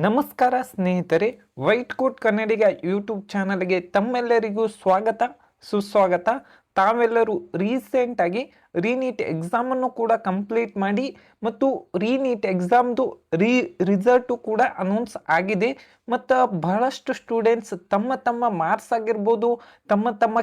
ನಮಸ್ಕಾರ ಸ್ನೇಹಿತರೆ, white coat ಕನ್ನಡಿಗ YouTube ಚಾನಲ್ಗೆ ತಮ್ಮೆಲ್ಲರಿಗೂ ಸ್ವಾಗತ ಸುಸ್ವಾಗತ. ತಾವೆಲ್ಲರೂ ರೀಸೆಂಟಾಗಿ ರೀನೀಟ್ ಎಕ್ಸಾಮನ್ನು ಕೂಡ ಕಂಪ್ಲೀಟ್ ಮಾಡಿ ಮತ್ತು ರೀನೀಟ್ ಎಕ್ಸಾಮ್ದು ರಿಸಲ್ಟು ಕೂಡ ಅನೌನ್ಸ್ ಆಗಿದೆ. ಮತ್ತು ಬಹಳಷ್ಟು ಸ್ಟೂಡೆಂಟ್ಸ್ ತಮ್ಮ ಮಾರ್ಕ್ಸ್ ಆಗಿರ್ಬೋದು, ತಮ್ಮ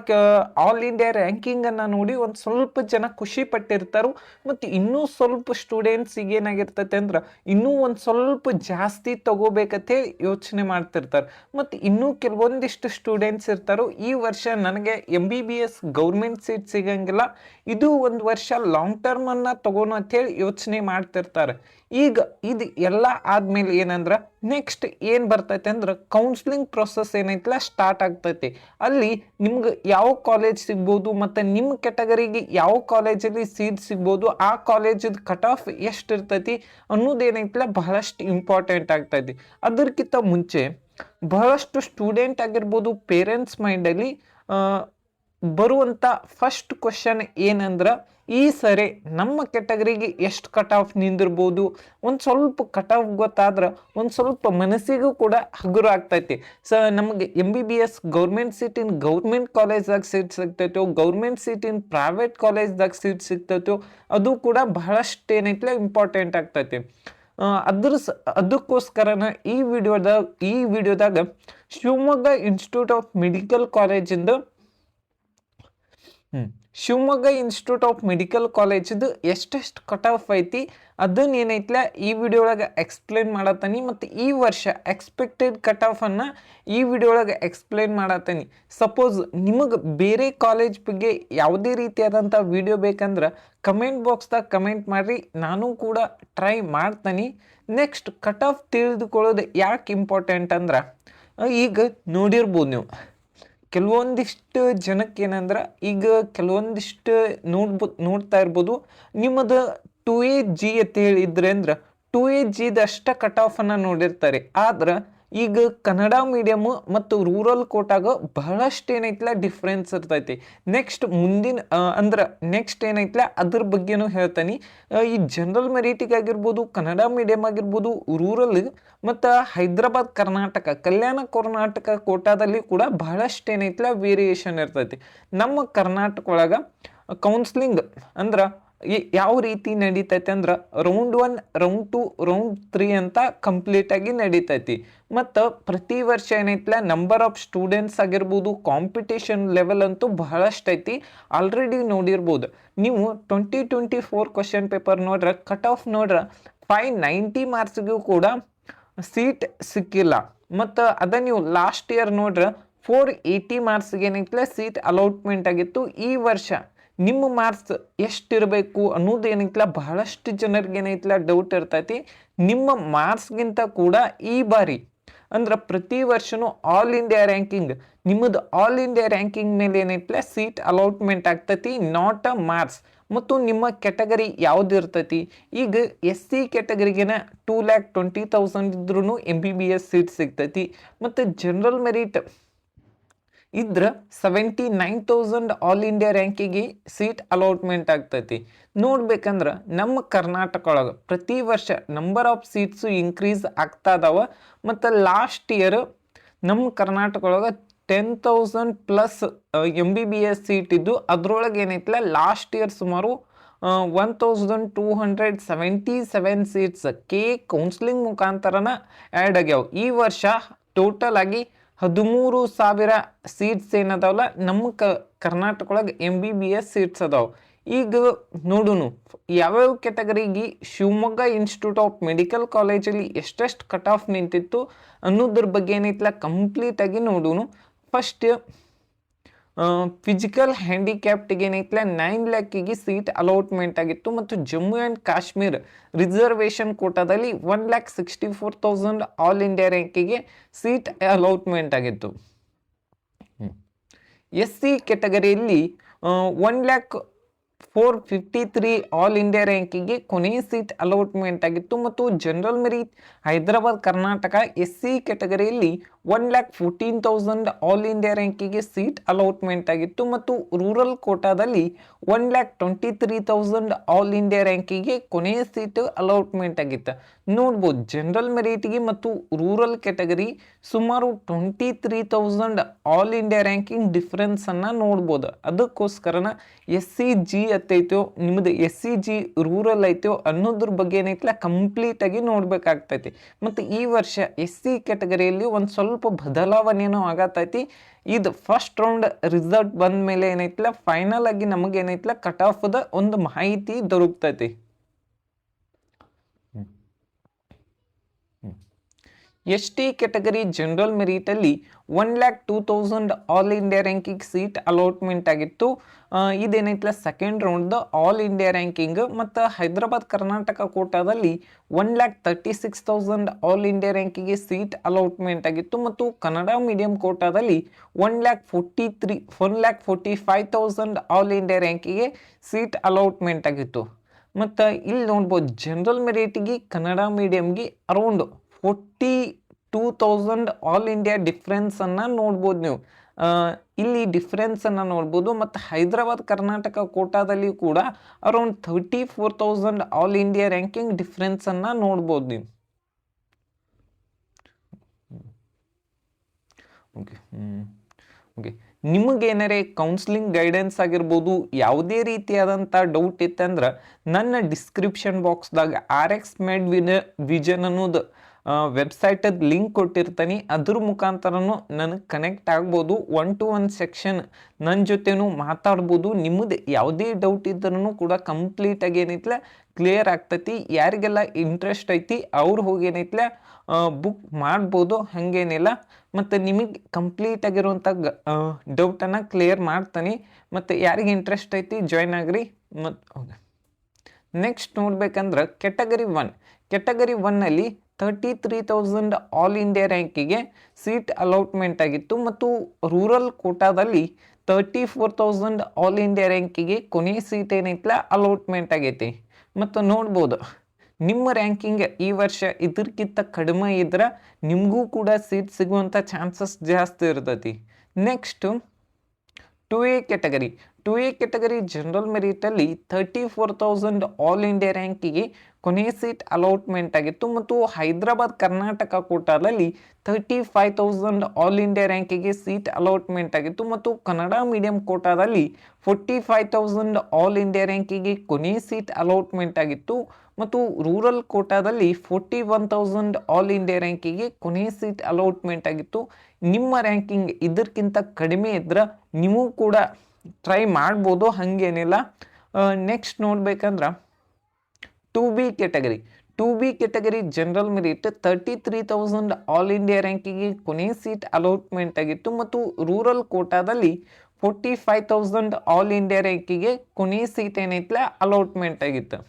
ಆಲ್ ಇಂಡಿಯಾ ರ್ಯಾಂಕಿಂಗನ್ನು ನೋಡಿ ಒಂದು ಸ್ವಲ್ಪ ಜನ ಖುಷಿ ಪಟ್ಟಿರ್ತಾರೆ. ಮತ್ತು ಇನ್ನೂ ಸ್ವಲ್ಪ ಸ್ಟೂಡೆಂಟ್ಸಿಗೆ ಏನಾಗಿರ್ತೈತೆ ಅಂದ್ರೆ ಇನ್ನೂ ಒಂದು ಸ್ವಲ್ಪ ಜಾಸ್ತಿ ತಗೋಬೇಕಂತ ಯೋಚನೆ ಮಾಡ್ತಿರ್ತಾರೆ. ಮತ್ತು ಇನ್ನೂ ಕೆಲವೊಂದಿಷ್ಟು ಸ್ಟೂಡೆಂಟ್ಸ್ ಇರ್ತಾರೋ ಈ ವರ್ಷ ನನಗೆ MBBS ಗೌರ್ಮೆಂಟ್ ಸೀಟ್ ಸಿಗಂಗಿಲ್ಲ, ಇದು ಒಂದು ವರ್ಷ ಲಾಂಗ್ ಟರ್ಮ್ ಅನ್ನ ತಗೋಣ ಅಂತ ಹೇಳಿ ಯೋಚನೆ ಮಾಡ್ತಿರ್ತಾರೆ. ಈಗ ಇದು ಎಲ್ಲ ಆದ್ಮೇಲೆ ಏನಂದ್ರೆ ನೆಕ್ಸ್ಟ್ ಏನ್ ಬರ್ತೈತೆ ಅಂದ್ರೆ ಕೌನ್ಸಿಲಿಂಗ್ ಪ್ರೊಸೆಸ್ ಏನೈತಲ್ಲ ಸ್ಟಾರ್ಟ್ ಆಗ್ತೈತಿ. ಅಲ್ಲಿ ನಿಮ್ಗೆ ಯಾವ ಕಾಲೇಜ್ ಸಿಗ್ಬೋದು ಮತ್ತು ನಿಮ್ಮ ಕೆಟಗರಿಗೆ ಯಾವ ಕಾಲೇಜಲ್ಲಿ ಸೀಟ್ ಸಿಗ್ಬೋದು, ಆ ಕಾಲೇಜದ ಕಟ್ ಆಫ್ ಎಷ್ಟು ಇರ್ತೈತಿ ಅನ್ನೋದೇನೈತಲ್ಲ ಬಹಳಷ್ಟು ಇಂಪಾರ್ಟೆಂಟ್ ಆಗ್ತೈತಿ. ಅದಕ್ಕಿಂತ ಮುಂಚೆ ಬಹಳಷ್ಟು ಸ್ಟೂಡೆಂಟ್ ಆಗಿರ್ಬೋದು, ಪೇರೆಂಟ್ಸ್ ಮೈಂಡಲ್ಲಿ ಬರುವಂಥ ಫಸ್ಟ್ ಕ್ವಶನ್ ಏನಂದ್ರೆ ಈ ಸರಿ ನಮ್ಮ ಕೆಟಗರಿಗೆ ಎಷ್ಟು ಕಟ್ ಆಫ್ ನಿಂದಿರ್ಬೋದು. ಒಂದು ಸ್ವಲ್ಪ ಕಟ್ ಆಫ್ ಗೊತ್ತಾದ್ರೆ ಒಂದು ಸ್ವಲ್ಪ ಮನಸ್ಸಿಗೂ ಕೂಡ ಹಗುರ ಆಗ್ತೈತಿ. ನಮಗೆ MBBS government seat in government ಕಾಲೇಜ್ದಾಗ ಸೀಟ್ ಸಿಗ್ತೈತೋ, ಗೌರ್ಮೆಂಟ್ ಸೀಟ್ ಇನ್ ಪ್ರೈವೇಟ್ ಕಾಲೇಜ್ದಾಗ ಸೀಟ್ ಸಿಗ್ತೈತೋ, ಅದು ಕೂಡ ಬಹಳಷ್ಟು ಏನೈತಲ್ಲ ಇಂಪಾರ್ಟೆಂಟ್ ಆಗ್ತೈತಿ. ಅದಕ್ಕೋಸ್ಕರನ ಈ ವಿಡಿಯೋದಾಗ ಶಿವಮೊಗ್ಗ ಇನ್ಸ್ಟಿಟ್ಯೂಟ್ ಆಫ್ ಮೆಡಿಕಲ್ ಕಾಲೇಜಿಂದ ಕಾಲೇಜಿದು ಎಷ್ಟೆಷ್ಟು ಕಟ್ ಆಫ್ ಐತಿ ಅದನ್ನ ಏನೈತಲ್ಲ ಈ ವಿಡಿಯೋ ಒಳಗೆ ಎಕ್ಸ್ಪ್ಲೇನ್ ಮಾಡತ್ತೀನಿ. ಮತ್ತು ಈ ವರ್ಷ ಎಕ್ಸ್ಪೆಕ್ಟೆಡ್ ಕಟ್ ಆಫ್ ಅನ್ನ ಈ ವಿಡಿಯೋ ಒಳಗೆ ಎಕ್ಸ್ಪ್ಲೇನ್ ಮಾಡತ್ತೀನಿ. ಸಪೋಸ್ ನಿಮಗೆ ಬೇರೆ ಕಾಲೇಜ್ ಬಗ್ಗೆ ಯಾವುದೇ ರೀತಿಯಾದಂಥ ವಿಡಿಯೋ ಬೇಕಂದ್ರೆ ಕಮೆಂಟ್ ಬಾಕ್ಸ್ದಾಗ ಕಮೆಂಟ್ ಮಾಡಿರಿ, ನಾನು ಕೂಡ ಟ್ರೈ ಮಾಡ್ತೀನಿ. ನೆಕ್ಸ್ಟ್ ಕಟ್ ಆಫ್ ತಿಳಿದುಕೊಳ್ಳೋದು ಯಾಕೆ ಇಂಪಾರ್ಟೆಂಟ್ ಅಂದ್ರೆ ಈಗ ನೋಡಿರ್ಬೋದು ನೀವು ಕೆಲವೊಂದಿಷ್ಟು ಜನಕ್ಕೆ ಏನಂದ್ರೆ ಈಗ ಕೆಲವೊಂದಿಷ್ಟು ನೋಡ್ತಾ ಇರ್ಬೋದು, ನಿಮ್ಮದು 2AG ಅಂತ ಹೇಳಿದ್ರೆ ಅಂದ್ರೆ 2AG ಅಷ್ಟ ಕಟ್ ಆಫ್ ಅನ್ನ ನೋಡಿರ್ತಾರೆ. ಆದ್ರೆ ಈಗ ಕನ್ನಡ ಮೀಡಿಯಮ್ ಮತ್ತು ರೂರಲ್ ಕೋಟಾಗ ಬಹಳಷ್ಟು ಏನೈತಲ್ಲ ಡಿಫ್ರೆನ್ಸ್ ಇರ್ತೈತಿ. ನೆಕ್ಸ್ಟ್ ನೆಕ್ಸ್ಟ್ ಏನೈತಲ್ಲ ಅದ್ರ ಬಗ್ಗೆನೂ ಹೇಳ್ತೀನಿ. ಈ ಜನರಲ್ ಮೆರಿಟಿಗಾಗಿರ್ಬೋದು, ಕನ್ನಡ ಮೀಡಿಯಮ್ ಆಗಿರ್ಬೋದು, ರೂರಲ್ ಮತ್ತು ಹೈದರಾಬಾದ್ ಕಲ್ಯಾಣ ಕರ್ನಾಟಕ ಕೋಟಾದಲ್ಲಿ ಕೂಡ ಬಹಳಷ್ಟು ಏನೈತಲ್ಲ ವೇರಿಯೇಷನ್ ಇರ್ತೈತಿ. ನಮ್ಮ ಕರ್ನಾಟಕ ಒಳಗೆ ಕೌನ್ಸ್ಲಿಂಗ್ ಅಂದ್ರೆ ಯಾವ ರೀತಿ ನಡೀತೈತೆ ಅಂದ್ರೆ ರೌಂಡ್ 1, ರೌಂಡ್ 2, ರೌಂಡ್ 3 ಅಂತ ಕಂಪ್ಲೀಟ್ ಆಗಿ ನಡೀತೈತಿ. ಮತ್ತು ಪ್ರತಿ ವರ್ಷ ಏನೈತಲ್ಲ ನಂಬರ್ ಆಫ್ ಸ್ಟೂಡೆಂಟ್ಸ್ ಆಗಿರ್ಬೋದು, ಕಾಂಪಿಟೇಷನ್ ಲೆವೆಲ್ ಅಂತೂ ಬಹಳಷ್ಟು ಐತಿ. ಆಲ್ರೆಡಿ ನೋಡಿರ್ಬೋದು ನೀವು 2024 ಕ್ವಶನ್ ಪೇಪರ್ ನೋಡ್ರೆ ಕಟ್ ಆಫ್ ನೋಡ್ರೆ 590 ಮಾರ್ಕ್ಸ್ಗೂ ಕೂಡ ಸೀಟ್ ಸಿಕ್ಕಿಲ್ಲ. ಮತ್ತು ನೀವು ಲಾಸ್ಟ್ ಇಯರ್ ನೋಡ್ರೆ 480 ಮಾರ್ಕ್ಸ್ಗೆ ಏನೈತಲ್ಲ ಸೀಟ್ ಅಲಾಟ್ಮೆಂಟ್ ಆಗಿತ್ತು. ಈ ವರ್ಷ ನಿಮ್ಮ ಮಾರ್ಕ್ಸ್ ಎಷ್ಟಿರಬೇಕು ಅನ್ನೋದು ಏನೈತಲ್ಲ ಬಹಳಷ್ಟು ಜನರಿಗೆ ಏನೈತಲ್ಲ ಡೌಟ್ ಇರ್ತೈತಿ. ನಿಮ್ಮ ಮಾರ್ಕ್ಸ್ಗಿಂತ ಕೂಡ ಈ ಬಾರಿ ಅಂದ್ರೆ ಪ್ರತಿ ವರ್ಷನೂ ಆಲ್ ಇಂಡಿಯಾ ರ್ಯಾಂಕಿಂಗ್, ನಿಮ್ಮದು ಆಲ್ ಇಂಡಿಯಾ ರ್ಯಾಂಕಿಂಗ್ ಮೇಲೆ ಏನೈತಲ್ಲ ಸೀಟ್ ಅಲಾಟ್ಮೆಂಟ್ ಆಗ್ತೈತಿ, ನಾಟ್ ಅ ಮಾರ್ಕ್ಸ್. ಮತ್ತು ನಿಮ್ಮ ಕೆಟಗರಿ ಯಾವ್ದು ಇರ್ತೈತಿ, ಈಗ SC ಕೆಟಗರಿಗೆನ 2,20,000 ಇದ್ರೂ MBBS ಸೀಟ್ ಸಿಗ್ತೈತಿ. ಮತ್ತು ಜನರಲ್ ಮೆರಿಟ್ ಇದ್ರೆ 79,000 ಆಲ್ ಇಂಡಿಯಾ ರ್ಯಾಂಕಿಗೆ ಸೀಟ್ ಅಲಾಟ್ಮೆಂಟ್ ಆಗ್ತೈತಿ. ನೋಡ್ಬೇಕಂದ್ರೆ ನಮ್ಮ ಕರ್ನಾಟಕ ಒಳಗೆ ಪ್ರತಿ ವರ್ಷ ನಂಬರ್ ಆಫ್ ಸೀಟ್ಸು ಇನ್ಕ್ರೀಸ್ ಆಗ್ತಾ ಇದಾವ. ಮತ್ತು ಲಾಸ್ಟ್ ಇಯರ್ ನಮ್ಮ ಕರ್ನಾಟಕ ಒಳಗೆ 10,000+ MBBS ಸೀಟ್ ಇದ್ದು, ಅದ್ರೊಳಗೆ ಏನೈತಲ್ಲ ಲಾಸ್ಟ್ ಇಯರ್ ಸುಮಾರು 1,277 ಸೀಟ್ಸ್ ಕೌನ್ಸಿಲಿಂಗ್ ಮುಖಾಂತರನ ಆ್ಯಡ್ ಆಗ್ಯಾವ. ಈ ವರ್ಷ ಟೋಟಲ್ ಆಗಿ 13,000 ಸೀಟ್ಸ್ ಏನದಾವಲ್ಲ ನಮ್ಮ ಕರ್ನಾಟಕ ಒಳಗೆ MBBS ಸೀಟ್ಸ್ ಅದಾವ. ಈಗ ನೋಡುನು ಯಾವ್ಯಾವ ಕೆಟಗರಿಗೆ ಶಿವಮೊಗ್ಗ ಇನ್ಸ್ಟಿಟ್ಯೂಟ್ ಆಫ್ ಮೆಡಿಕಲ್ ಕಾಲೇಜಲ್ಲಿ ಎಷ್ಟೆಷ್ಟು ಕಟ್ ಆಫ್ ನಿಂತಿತ್ತು ಅನ್ನೋದ್ರ ಬಗ್ಗೆ ಏನೈತಲ್ಲ ಕಂಪ್ಲೀಟ್ ಆಗಿ ನೋಡುನು. ಫಸ್ಟ್ ಫಿಸಿಕಲ್ ಹ್ಯಾಂಡಿಕ್ಯಾಪ್ಟಿಗೆ ಏನೈತಲ್ಲ 9 lakhಗೆ ಸೀಟ್ ಅಲಾಟ್ಮೆಂಟ್ ಆಗಿತ್ತು. ಮತ್ತು ಜಮ್ಮು ಆ್ಯಂಡ್ ಕಾಶ್ಮೀರ್ ರಿಸರ್ವೇಷನ್ ಕೋಟಾದಲ್ಲಿ 1,64,000 ಆಲ್ ಇಂಡಿಯಾ ರ್ಯಾಂಕಿಗೆ ಸೀಟ್ ಅಲಾಟ್ಮೆಂಟ್ ಆಗಿತ್ತು. SC ಕೆಟಗರಿಯಲ್ಲಿ 1,04,53 ಆಲ್ ಇಂಡಿಯಾ ರ್ಯಾಂಕಿಗೆ ಕೊನೆಯ ಸೀಟ್ ಅಲಾಟ್ಮೆಂಟ್ ಆಗಿತ್ತು. ಮತ್ತು general merit Hyderabad Karnataka SC ಕೆಟಗರಿಯಲ್ಲಿ 1,14,000 ಆಲ್ ಇಂಡಿಯಾ ರ್ಯಾಂಕಿಗೆ ಸೀಟ್ ಅಲಾಟ್ಮೆಂಟ್ ಆಗಿತ್ತು. ಮತ್ತು ರೂರಲ್ ಕೋಟಾದಲ್ಲಿ 1,23,000 ಆಲ್ ಇಂಡಿಯಾ ರ್ಯಾಂಕಿಗೆ ಕೊನೆಯ ಸೀಟ್ ಅಲಾಟ್ಮೆಂಟ್ ಆಗಿತ್ತು. ನೋಡ್ಬೋದು ಜನರಲ್ ಮೆರಿಟ್ಗೆ ಮತ್ತು ರೂರಲ್ ಕ್ಯಾಟಗರಿ ಸುಮಾರು 23,000 ಆಲ್ ಇಂಡಿಯಾ ರ್ಯಾಂಕಿಂಗ್ ಡಿಫ್ರೆನ್ಸನ್ನು ನೋಡ್ಬೋದು. ಅದಕ್ಕೋಸ್ಕರನ SCG ಅತ್ತೈತೋ ನಿಮ್ಮದು SCG ರೂರಲ್ ಐತೋ ಅನ್ನೋದ್ರ ಬಗ್ಗೆ ಏನೈತಿಲ್ಲ ಕಂಪ್ಲೀಟಾಗಿ ನೋಡ್ಬೇಕಾಗ್ತೈತಿ. ಮತ್ತು ಈ ವರ್ಷ SC ಕ್ಯಾಟಗರಿಯಲ್ಲಿ ಒಂದು ಸ್ವಲ್ಪ ಬದಲಾವಣೆನೂ ಆಗತೈತಿ. ಇದು ಫಸ್ಟ್ ರೌಂಡ್ ರಿಸಲ್ಟ್ ಬಂದ ಮೇಲೆ ಏನೈತಿಲ್ಲ ಫೈನಲ್ ಆಗಿ ನಮಗೆ ಏನೈತಿಲ್ಲ ಕಟ್ ಆಫ್ದ ಒಂದು ಮಾಹಿತಿ ದೊರಕ್ತೈತಿ. ST ಕ್ಯಾಟಗರಿ ಜನರಲ್ ಮೆರಿಟಲ್ಲಿ 1,02,000 all India ranking seat allotment ಆಗಿತ್ತು. ಇದೇನೈತಿಲ್ಲ ಸೆಕೆಂಡ್ ರೌಂಡ್ದು ಆಲ್ ಇಂಡಿಯಾ ರ್ಯಾಂಕಿಂಗ್. ಮತ್ತು ಹೈದರಾಬಾದ್ ಕರ್ನಾಟಕ ಕೋಟಾದಲ್ಲಿ 1,36,000 ಆಲ್ ಇಂಡಿಯಾ ರ್ಯಾಂಕಿಂಗ್ಗೆ ಸೀಟ್ ಅಲಾಟ್ಮೆಂಟ್ ಆಗಿತ್ತು. ಮತ್ತು ಕನ್ನಡ ಮೀಡಿಯಂ ಕೋಟಾದಲ್ಲಿ 1,45,000 ಆಲ್ ಇಂಡಿಯಾ ರ್ಯಾಂಕಿಗೆ ಸೀಟ್ ಅಲಾಟ್ಮೆಂಟ್ ಆಗಿತ್ತು. ಮತ್ತು ಇಲ್ಲಿ ನೋಡ್ಬೋದು ಜನರಲ್ ಮೆರಿಟಿಗೆ ಕನ್ನಡ ಮೀಡಿಯಮ್ಗೆ ಅರೌಂಡ್ 42,000 ಆಲ್ ಇಂಡಿಯಾ ಡಿಫ್ರೆನ್ಸನ್ನು ನೋಡ್ಬೋದು ನೀವು. ಇಲ್ಲಿ ಡಿಫ್ರೆನ್ಸನ್ನು ನೋಡ್ಬೋದು. ಮತ್ತು ಹೈದರಾಬಾದ್ ಕರ್ನಾಟಕ ಕೋಟಾದಲ್ಲಿ ಕೂಡ ಅರೌಂಡ್ 34,000 ಆಲ್ ಇಂಡಿಯಾ ರ್ಯಾಂಕಿಂಗ್ ಡಿಫ್ರೆನ್ಸನ್ನು ನೋಡ್ಬೋದು ನೀವು. ಓಕೆ ನಿಮಗೇನಾರೇ ಕೌನ್ಸಿಲಿಂಗ್ ಗೈಡೆನ್ಸ್ ಆಗಿರ್ಬೋದು ಯಾವುದೇ ರೀತಿಯಾದಂಥ ಡೌಟ್ ಇತ್ತಂದ್ರೆ ನನ್ನ ಡಿಸ್ಕ್ರಿಪ್ಷನ್ ಬಾಕ್ಸ್ದಾಗ RX Med ವಿಷನ್ ಅನ್ನೋದು ವೆಬ್ಸೈಟದ ಲಿಂಕ್ ಕೊಟ್ಟಿರ್ತೀನಿ. ಅದ್ರ ಮುಖಾಂತರನೂ ನನಗೆ ಕನೆಕ್ಟ್ ಆಗ್ಬೋದು. 1-to-1 ಸೆಕ್ಷನ್ ನನ್ನ ಜೊತೆನೂ ಮಾತಾಡ್ಬೋದು. ನಿಮ್ಮದು ಯಾವುದೇ ಡೌಟ್ ಇದ್ರೂ ಕೂಡ ಕಂಪ್ಲೀಟಾಗಿ ಏನೈತಿಲ್ಲ ಕ್ಲಿಯರ್ ಆಗ್ತೈತಿ. ಯಾರಿಗೆಲ್ಲ ಇಂಟ್ರೆಸ್ಟ್ ಐತಿ ಅವ್ರು ಹೋಗಿ ಏನೈತಿಲ್ಲ ಬುಕ್ ಮಾಡ್ಬೋದು, ಹಾಗೇನಿಲ್ಲ. ಮತ್ತು ನಿಮಗೆ ಕಂಪ್ಲೀಟ್ ಆಗಿರುವಂಥ ಡೌಟನ್ನು ಕ್ಲಿಯರ್ ಮಾಡ್ತೀನಿ. ಮತ್ತು ಯಾರಿಗೆ ಇಂಟ್ರೆಸ್ಟ್ ಐತಿ ಜಾಯ್ನ್ ಆಗ್ರಿ. ಮತ್ತು ನೆಕ್ಸ್ಟ್ ನೋಡ್ಬೇಕಂದ್ರೆ ಕ್ಯಾಟಗರಿ 1ನಲ್ಲಿ 33,000 ಆಲ್ ಇಂಡಿಯಾ ರ್ಯಾಂಕಿಗೆ ಸೀಟ್ ಅಲಾಟ್ಮೆಂಟ್ ಆಗಿತ್ತು. ಮತ್ತು ರೂರಲ್ ಕೋಟಾದಲ್ಲಿ 34,000 ಆಲ್ ಇಂಡಿಯಾ ರ್ಯಾಂಕಿಗೆ ಕೊನೆ ಸೀಟ್ ಏನೈತಿಲ್ಲ ಅಲಾಟ್ಮೆಂಟ್ ಆಗೈತಿ. ಮತ್ತು ನೋಡ್ಬೋದು ನಿಮ್ಮ ರ್ಯಾಂಕಿಂಗ್ ಈ ವರ್ಷ ಇದಕ್ಕಿಂತ ಕಡಿಮೆ ಇದ್ರೆ ನಿಮಗೂ ಕೂಡ ಸೀಟ್ ಸಿಗುವಂಥ ಚಾನ್ಸಸ್ ಜಾಸ್ತಿ ಇರ್ತೈತಿ. ನೆಕ್ಸ್ಟು 2A ಕ್ಯಾಟಗರಿ ಜನರಲ್ ಮೆರಿಟಲ್ಲಿ 34,000 ಆಲ್ ಇಂಡಿಯಾ ರ್ಯಾಂಕಿಗೆ ಕೊನೆ ಸೀಟ್ ಅಲಾಟ್ಮೆಂಟ್ ಆಗಿತ್ತು. ಮತ್ತು ಹೈದರಾಬಾದ್ ಕರ್ನಾಟಕ ಕೋಟಾದಲ್ಲಿ 35,000 ಆಲ್ ಇಂಡಿಯಾ ರ್ಯಾಂಕಿಗೆ ಸೀಟ್ ಅಲಾಟ್ಮೆಂಟ್ ಆಗಿತ್ತು. ಮತ್ತು ಕನ್ನಡ ಮೀಡಿಯಂ ಕೋಟಾದಲ್ಲಿ 45,000 ಆಲ್ ಇಂಡಿಯಾ ರ್ಯಾಂಕಿಗೆ ಕೊನೆ ಸೀಟ್ ಅಲಾಟ್ಮೆಂಟ್ ಆಗಿತ್ತು. ಮತ್ತು ರೂರಲ್ ಕೋಟಾದಲ್ಲಿ 41,000 ಆಲ್ ಇಂಡಿಯಾ ರ್ಯಾಂಕಿಗೆ ಕೊನೆ ಸೀಟ್ ಅಲಾಟ್ಮೆಂಟ್ ಆಗಿತ್ತು. ನಿಮ್ಮ ರ್ಯಾಂಕಿಂಗ್ ಇದಕ್ಕಿಂತ ಕಡಿಮೆ ಇದ್ರೆ ನೀವು ಕೂಡ ಟ್ರೈ ಮಾಡ್ಬೋದು, ಹಾಗೇನಿಲ್ಲ. ನೆಕ್ಸ್ಟ್ ನೋಡ್ಬೇಕಂದ್ರೆ 2B category general merit 33,000 all India ರ್ಯಾಂಕಿಗೆ ಕೊನೆ ಸೀಟ್ ಅಲಾಟ್ಮೆಂಟ್ ಆಗಿತ್ತು. ಮತ್ತು ರೂರಲ್ ಕೋಟಾದಲ್ಲಿ 45,000 ಆಲ್ ಇಂಡಿಯಾ ರ್ಯಾಂಕಿಗೆ ಕೊನೆ ಸೀಟ್ ಏನೈತಿಲ್ಲ ಅಲಾಟ್ಮೆಂಟ್ ಆಗಿತ್ತು.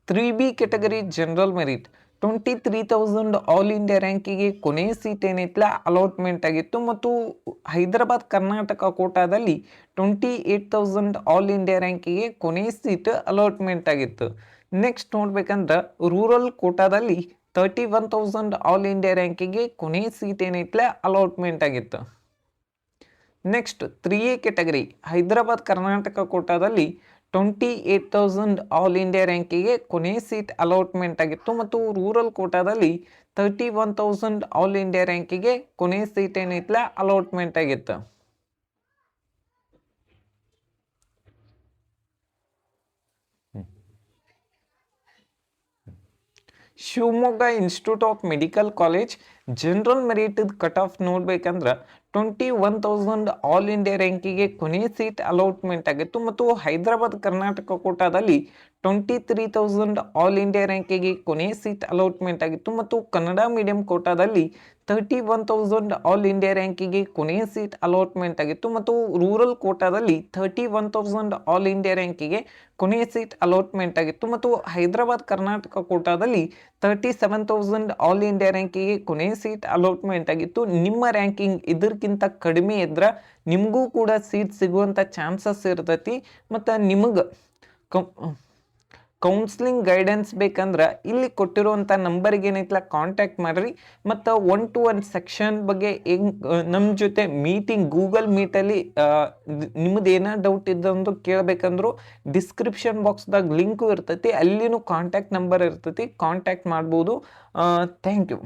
3B category general merit 23,000 all India ರ್ಯಾಂಕಿಗೆ ಕೊನೆ ಸೀಟ್ ಏನೈತಿಲ್ಲ ಅಲಾಟ್ಮೆಂಟ್ ಆಗಿತ್ತು. ಮತ್ತು ಹೈದರಾಬಾದ್ ಕರ್ನಾಟಕ ಕೋಟಾದಲ್ಲಿ 28,000 ಆಲ್ ಇಂಡಿಯಾ ರ್ಯಾಂಕಿಗೆ ಕೊನೆ ಸೀಟ್ ಅಲಾಟ್ಮೆಂಟ್ ಆಗಿತ್ತು. ನೆಕ್ಸ್ಟ್ ನೋಡ್ಬೇಕಂದ್ರೆ ರೂರಲ್ ಕೋಟಾದಲ್ಲಿ 31,000 ಆಲ್ ಇಂಡಿಯಾ ರ್ಯಾಂಕಿಗೆ ಕೊನೆ ಸೀಟ್ ಏನೈತಿಲ್ಲ ಅಲಾಟ್ಮೆಂಟ್ ಆಗಿತ್ತು. Next 3A category Hyderabad Karnataka ಕೋಟಾದಲ್ಲಿ 28,000 ಆಲ್ ಇಂಡಿಯಾ ರ್ಯಾಂಕಿಗೆ ಕೊನೆ ಸೀಟ್ ಅಲಾಟ್ಮೆಂಟ್ ಆಗಿತ್ತು. ಮತ್ತು ರೂರಲ್ ಕೋಟಾದಲ್ಲಿ 31,000 ಆಲ್ ಇಂಡಿಯಾ ರ್ಯಾಂಕಿಗೆ ಕೊನೆ ಸೀಟ್ ಏನೈತಿಲ್ಲ ಅಲಾಟ್ಮೆಂಟ್ ಆಗಿತ್ತು. Shivamogga institute of medical college general merit cut off ನೋಡ್ಬೇಕಂದ್ರೆ 21,000 ಆಲ್ ಇಂಡಿಯಾ ರ್ಯಾಂಕಿಗೆ ಕೊನೆ ಸೀಟ್ ಅಲಾಟ್ಮೆಂಟ್ ಆಗಿತ್ತು. ಮತ್ತು ಹೈದರಾಬಾದ್ ಕರ್ನಾಟಕ ಕೋಟಾದಲ್ಲಿ 23,000 ಆಲ್ ಇಂಡಿಯಾ ರ್ಯಾಂಕಿಗೆ ಕೊನೆ ಸೀಟ್ ಅಲಾಟ್ಮೆಂಟ್ ಆಗಿತ್ತು. ಮತ್ತು ಕನ್ನಡ ಮೀಡಿಯಂ ಕೋಟಾದಲ್ಲಿ 31,000 ಆಲ್ ಇಂಡಿಯಾ ರ್ಯಾಂಕಿಗೆ ಕೊನೆ ಸೀಟ್ ಅಲಾಟ್ಮೆಂಟ್ ಆಗಿತ್ತು. ಮತ್ತು ರೂರಲ್ ಕೋಟಾದಲ್ಲಿ 31,000 ಆಲ್ ಇಂಡಿಯಾ ರ್ಯಾಂಕಿಗೆ ಕೊನೆ ಸೀಟ್ ಅಲಾಟ್ಮೆಂಟ್ ಆಗಿತ್ತು. ಮತ್ತು ಹೈದರಾಬಾದ್ ಕರ್ನಾಟಕ ಕೋಟಾದಲ್ಲಿ 37,000 ಆಲ್ ಇಂಡಿಯಾ ರ್ಯಾಂಕಿಗೆ ಕೊನೆ ಸೀಟ್ ಅಲಾಟ್ಮೆಂಟ್ ಆಗಿತ್ತು. ನಿಮ್ಮ ರ್ಯಾಂಕಿಂಗ್ ಇದಕ್ಕಿಂತ ಕಡಿಮೆ ಇದ್ರೆ ನಿಮಗೂ ಕೂಡ ಸೀಟ್ ಸಿಗುವಂಥ ಚಾನ್ಸಸ್ ಇರ್ತೈತಿ. ಮತ್ತು ನಿಮಗೆ ಕೌನ್ಸ್ಲಿಂಗ್ ಗೈಡೆನ್ಸ್ ಬೇಕಂದ್ರೆ ಇಲ್ಲಿ ಕೊಟ್ಟಿರುವಂಥ ನಂಬರಿಗೆ ಏನೈತಲ್ಲ ಕಾಂಟ್ಯಾಕ್ಟ್ ಮಾಡಿರಿ. ಮತ್ತು 1-to-1 ಸೆಕ್ಷನ್ ಬಗ್ಗೆ ನಮ್ಮ ಜೊತೆ ಮೀಟಿಂಗ್ ಗೂಗಲ್ ಮೀಟಲ್ಲಿ ನಿಮ್ಮದು ಏನೋ ಡೌಟ್ ಇದ್ದಂದು ಕೇಳಬೇಕಂದ್ರೂ ಡಿಸ್ಕ್ರಿಪ್ಷನ್ ಬಾಕ್ಸ್ದಾಗ ಲಿಂಕು ಇರ್ತೈತಿ, ಅಲ್ಲಿನೂ ಕಾಂಟ್ಯಾಕ್ಟ್ ನಂಬರ್ ಇರ್ತೈತಿ, ಕಾಂಟ್ಯಾಕ್ಟ್ ಮಾಡ್ಬೋದು. Thank you.